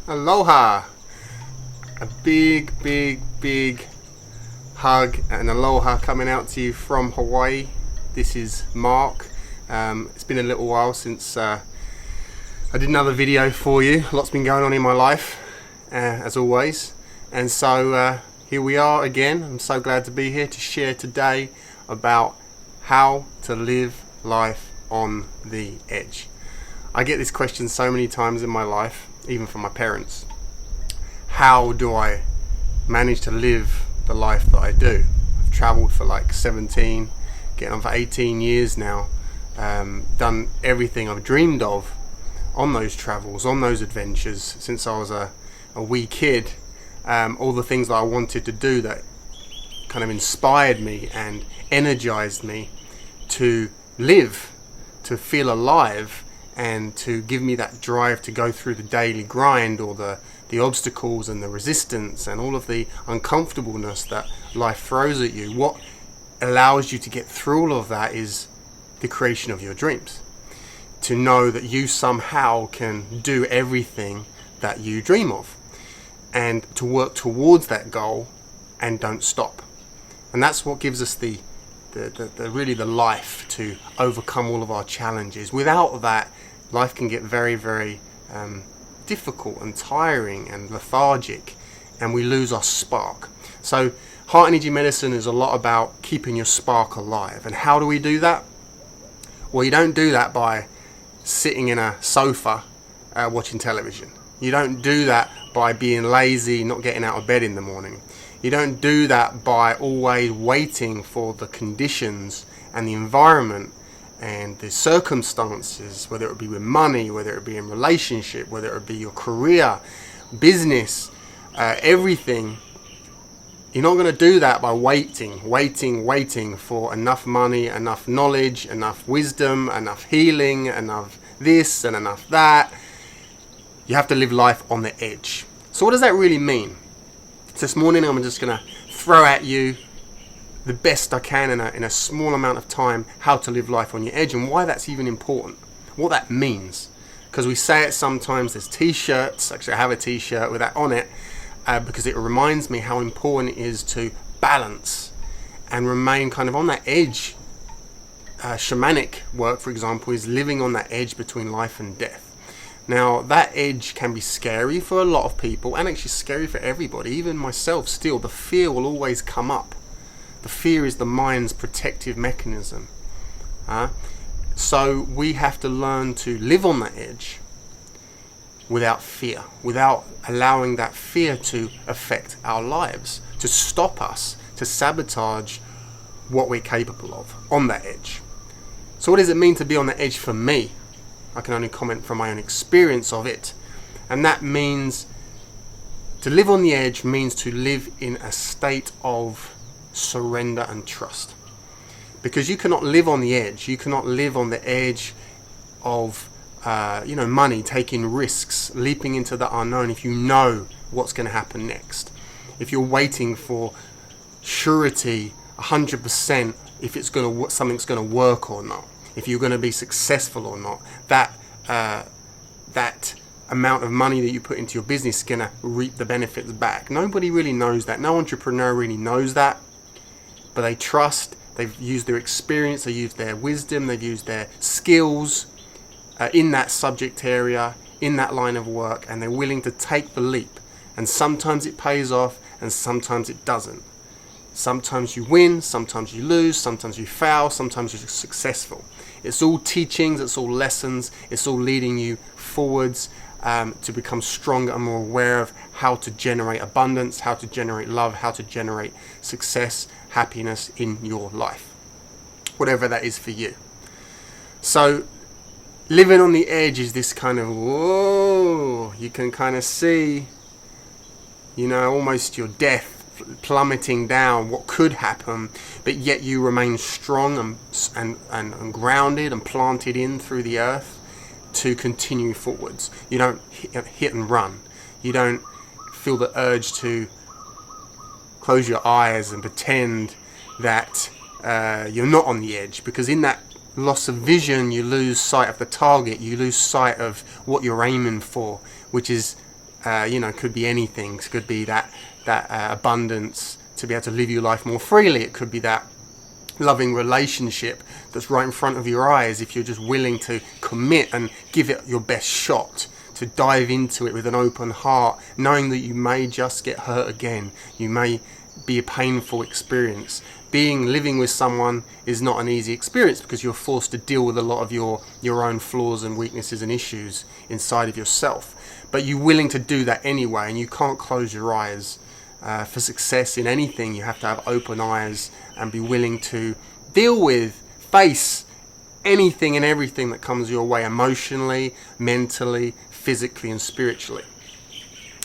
Aloha! A big hug and aloha coming out to you from Hawaii. This is Mark. It's been a little while since I did another video for you. Lots been going on in my life, as always. And so here we are again. I'm so glad to be here to share today about how to live life on the edge. I get this question so many times in my life, even from my parents. How do I manage to live the life that I do? I've traveled for like 17, getting on for 18 years now, done everything I've dreamed of on those travels, on those adventures since I was a wee kid. All the things that I wanted to do that kind of inspired me and energized me to live, to feel alive, and to give me that drive to go through the daily grind, or the obstacles and the resistance and all of the uncomfortableness that life throws at you. What allows you to get through all of that is the creation of your dreams. To know that you somehow can do everything that you dream of, and to work towards that goal and don't stop. And that's what gives us the really the life to overcome all of our challenges. Without that, life can get very difficult and tiring and lethargic, and we lose our spark. So heart energy medicine is a lot about keeping your spark alive. And how do we do that? Well, you don't do that by sitting in a sofa watching television. You don't do that by being lazy, not getting out of bed in the morning. You don't do that by always waiting for the conditions and the environment and the circumstances, whether it be with money, whether it be in relationship, whether it be your career, business, everything. You're not going to do that by waiting for enough money, enough knowledge, enough wisdom, enough healing, enough this and enough that. You have to live life on the edge. So what does that really mean? So this morning I'm just going to throw at you the best I can in a small amount of time how to live life on your edge, and why that's even important, what that means. Because we say it sometimes, there's t-shirts, actually I have a t-shirt with that on it, because it reminds me how important it is to balance and remain kind of on that edge. Shamanic work, for example, is living on that edge between life and death. Now, that edge can be scary for a lot of people, and actually scary for everybody, even myself still. The fear will always come up. The fear is the mind's protective mechanism. So we have to learn to live on that edge without fear, without allowing that fear to affect our lives, to stop us, to sabotage what we're capable of on that edge. So what does it mean to be on the edge for me? I can only comment from my own experience of it. And that means to live on the edge means to live in a state of surrender and trust. Because you cannot live on the edge. You cannot live on the edge of money, taking risks, leaping into the unknown if you know what's going to happen next. If you're waiting for surety, 100%, if something's going to work or not, if you're going to be successful or not, that amount of money that you put into your business is going to reap the benefits back. Nobody really knows that. No entrepreneur really knows that. But they trust, they've used their experience, they've used their wisdom, they've used their skills in that subject area, in that line of work, and they're willing to take the leap. And sometimes it pays off, and sometimes it doesn't. Sometimes you win, sometimes you lose, sometimes you fail, sometimes you're successful. It's all teachings, it's all lessons, it's all leading you forwards to become stronger and more aware of how to generate abundance, how to generate love, how to generate success, happiness in your life, whatever that is for you. So living on the edge is this kind of, whoa, you can kind of see, almost your death plummeting down, what could happen, but yet you remain strong and grounded and planted in through the earth to continue forwards. You don't hit and run. You don't feel the urge to close your eyes and pretend that you're not on the edge, because in that loss of vision you lose sight of the target, you lose sight of what you're aiming for, which is Could be anything. It could be that abundance to be able to live your life more freely. It could be that loving relationship that's right in front of your eyes if you're just willing to commit and give it your best shot, to dive into it with an open heart, knowing that you may just get hurt again. You may be a painful experience. Living with someone is not an easy experience because you're forced to deal with a lot of your own flaws and weaknesses and issues inside of yourself. But you're willing to do that anyway, and you can't close your eyes. For success in anything, you have to have open eyes and be willing to deal with, face anything and everything that comes your way, emotionally, mentally, physically and spiritually.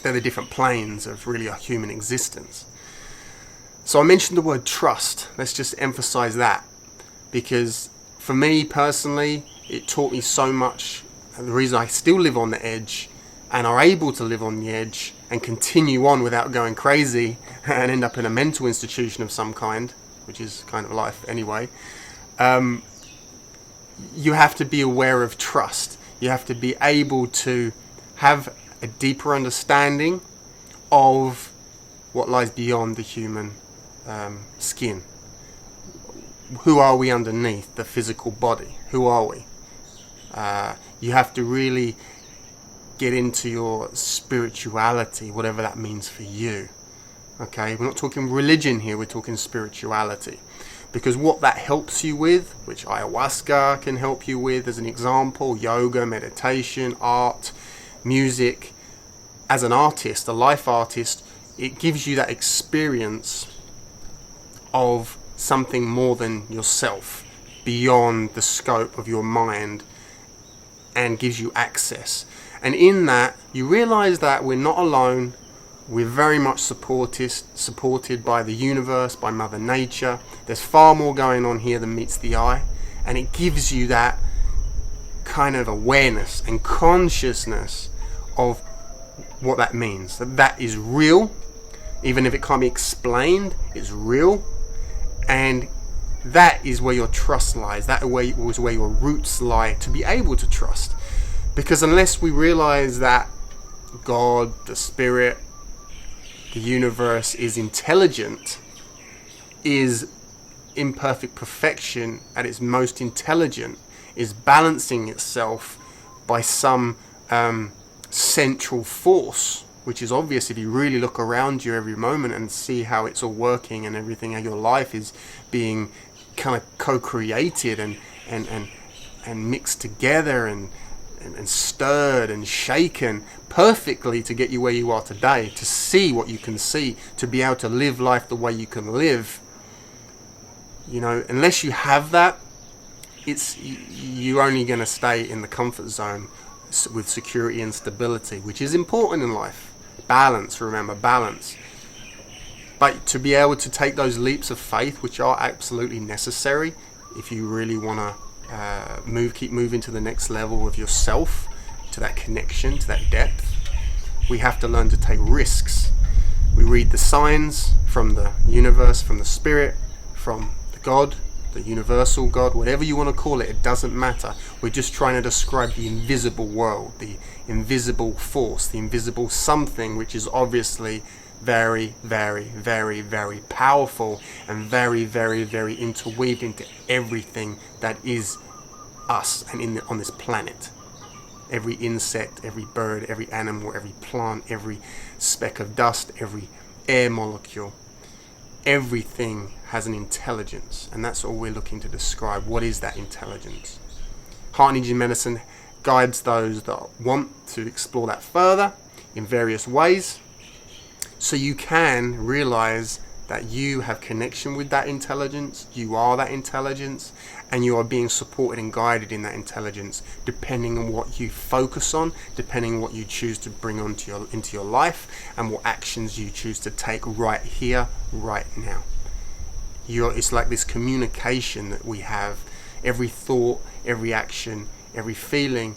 They're the different planes of really a human existence. So I mentioned the word trust. Let's just emphasize that, because for me personally, it taught me so much. And the reason I still live on the edge and are able to live on the edge and continue on without going crazy and end up in a mental institution of some kind, which is kind of life anyway, you have to be aware of trust. You have to be able to have a deeper understanding of what lies beyond the human skin. Who are we underneath the physical body? Who are we? You have to really get into your spirituality, whatever that means for you. Okay, we're not talking religion here, we're talking spirituality. Because what that helps you with, which ayahuasca can help you with as an example, yoga, meditation, art, music, as an artist, a life artist, it gives you that experience of something more than yourself, beyond the scope of your mind, and gives you access. And in that, you realize that we're not alone. We're very much supported by the universe, by Mother Nature. There's far more going on here than meets the eye. And it gives you that kind of awareness and consciousness of what that means. That is real. Even if it can't be explained, it's real. And that is where your trust lies. That was where your roots lie, to be able to trust. Because unless we realize that God, the Spirit, the universe is intelligent, is imperfect perfection at its most intelligent, is balancing itself by some central force, which is obvious if you really look around you every moment and see how it's all working and everything, how your life is being kind of co-created and mixed together and stirred and shaken perfectly to get you where you are today, to see what you can see, to be able to live life the way you can live. Unless you have that, you're only going to stay in the comfort zone with security and stability, which is important in life. Balance, remember, balance. But to be able to take those leaps of faith, which are absolutely necessary if you really want to keep moving to the next level of yourself, to that connection, to that depth, we have to learn to take risks. We read the signs from the universe, from the Spirit, from the God, the universal God, whatever you want to call it, it doesn't matter. We're just trying to describe the invisible world, the invisible force, the invisible something, which is obviously very, very, very, very powerful and very, very, very interweaved into everything that is us and on this planet. Every insect, every bird, every animal, every plant, every speck of dust, every air molecule, everything has an intelligence, and that's all we're looking to describe. What is that intelligence? Heart Energy Medicine guides those that want to explore that further in various ways, so you can realize that you have connection with that intelligence, you are that intelligence, and you are being supported and guided in that intelligence, depending on what you focus on, depending on what you choose to bring into your life, and what actions you choose to take right here, right now. It's like this communication that we have. Every thought, every action, every feeling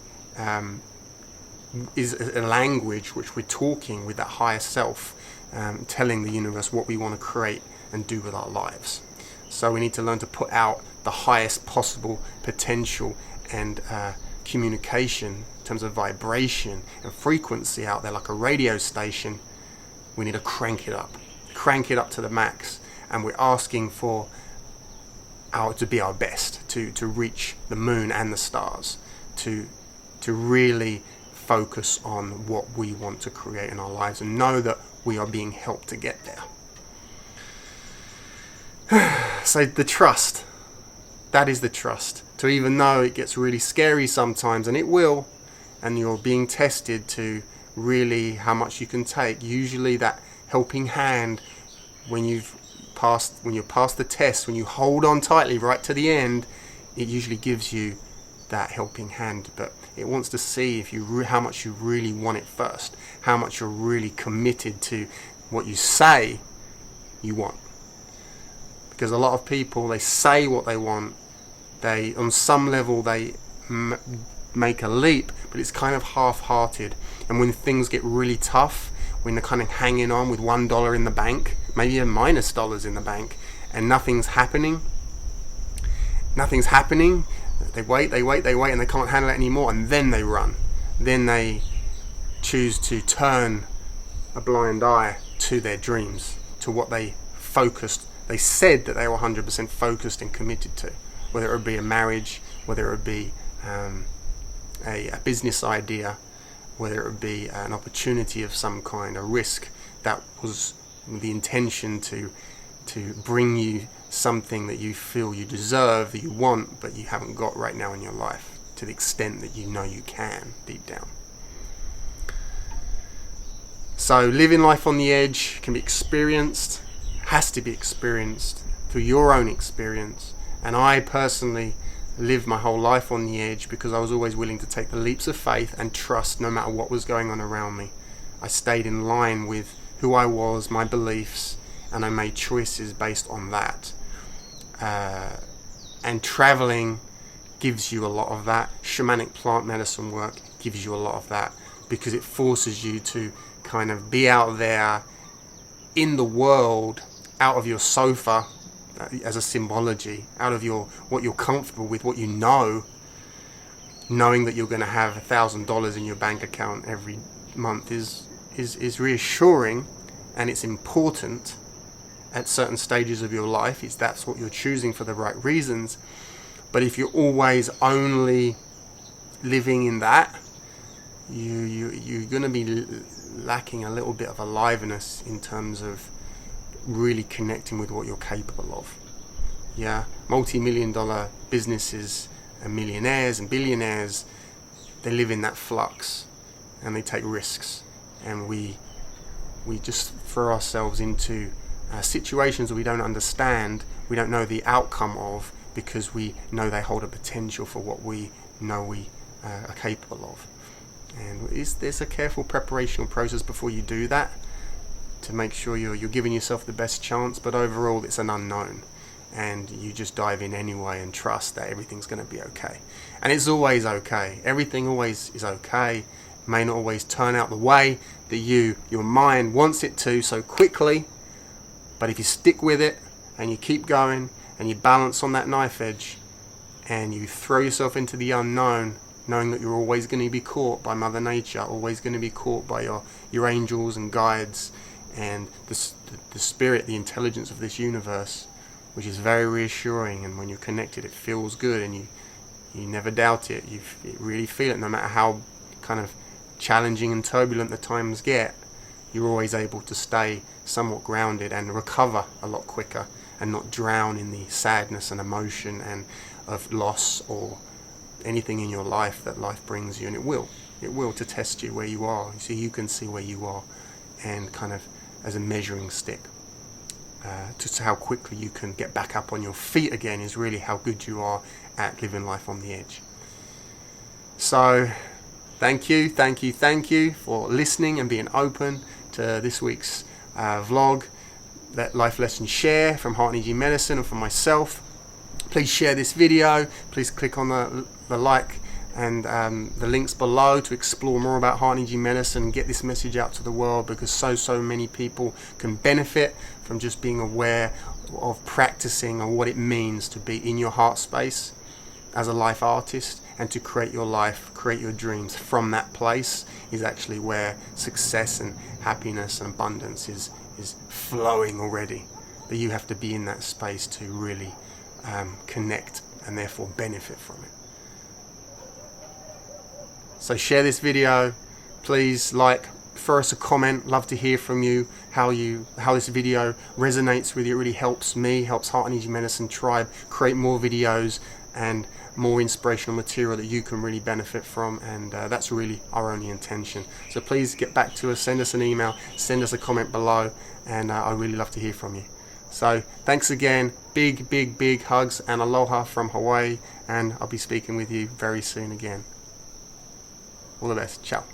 is a language which we're talking with that higher self, telling the universe what we want to create and do with our lives. So we need to learn to put out the highest possible potential and communication, in terms of vibration and frequency out there, like a radio station, we need to crank it up to the max. And we're asking for to be our best, to reach the moon and the stars, to really focus on what we want to create in our lives and know that we are being helped to get there. So the trust, that is the trust. To even though it gets really scary sometimes, and it will, and you're being tested to really how much you can take. Usually that helping hand, when you're past the test, when you hold on tightly right to the end, it usually gives you that helping hand. But it wants to see if how much you really want it first, how much you're really committed to what you say you want. Because a lot of people, they say what they want, they on some level they make a leap, but it's kind of half-hearted. And when things get really tough, when they're kind of hanging on with $1 in the bank, maybe a minus dollars in the bank, and nothing's happening, they wait, and they can't handle it anymore, and then they run. Then they choose to turn a blind eye to their dreams, to what they said that they were 100% focused and committed to, whether it would be a marriage, whether it would be a business idea, whether it would be an opportunity of some kind, a risk that was the intention to bring you something that you feel you deserve, that you want, but you haven't got right now in your life, to the extent that you know you can deep down. So living life on the edge can be experienced, has to be experienced through your own experience. And I personally lived my whole life on the edge because I was always willing to take the leaps of faith and trust no matter what was going on around me. I stayed in line with who I was, my beliefs, and I made choices based on that. And traveling gives you a lot of that. Shamanic plant medicine work gives you a lot of that, because it forces you to kind of be out there in the world, out of your sofa, as a symbology, out of what you're comfortable with, what you know, knowing that you're going to have $1,000 in your bank account every month is reassuring, and it's important at certain stages of your life. That's what you're choosing for the right reasons. But if you're always only living in that, you're going to be lacking a little bit of aliveness in terms of really connecting with what you're capable of. Yeah, multi-million-dollar businesses and millionaires and billionaires, they live in that flux and they take risks, and we just throw ourselves into situations that we don't understand, we don't know the outcome of, because we know they hold a potential for what we know we are capable of. And there's a careful preparational process before you do that, to make sure you're giving yourself the best chance, but overall it's an unknown, and you just dive in anyway and trust that everything's going to be okay. And it's always okay. Everything always is okay. It may not always turn out the way that your mind wants it to so quickly, but if you stick with it and you keep going and you balance on that knife edge and you throw yourself into the unknown, knowing that you're always going to be caught by Mother Nature, always going to be caught by your angels and guides, and the spirit, the intelligence of this universe, which is very reassuring. And when you're connected, it feels good, and you never doubt it. You really feel it, no matter how kind of challenging and turbulent the times get. You're always able to stay somewhat grounded and recover a lot quicker, and not drown in the sadness and emotion and of loss or anything in your life that life brings you. And it will to test you where you are, so you can see where you are, and kind of as a measuring stick to how quickly you can get back up on your feet again, is really how good you are at living life on the edge. So thank you for listening and being open to this week's vlog, that life lesson share from Heart Energy Medicine and from myself. Please share this video. Please click on the like and the links below to explore more about Heart Energy Medicine and get this message out to the world, because so many people can benefit from just being aware of practicing, or what it means to be in your heart space, as a life artist and to create your life, create your dreams from that place is actually where success and happiness and abundance is flowing already. But you have to be in that space to really connect and therefore benefit from it. So share this video, please like, throw us a comment, love to hear from you, how this video resonates with you. It really helps me, helps Heart Energy Medicine Tribe create more videos and more inspirational material that you can really benefit from, and that's really our only intention. So please get back to us, send us an email, send us a comment below, and I really love to hear from you. So thanks again, big hugs and aloha from Hawaii, and I'll be speaking with you very soon again. All the best, ciao.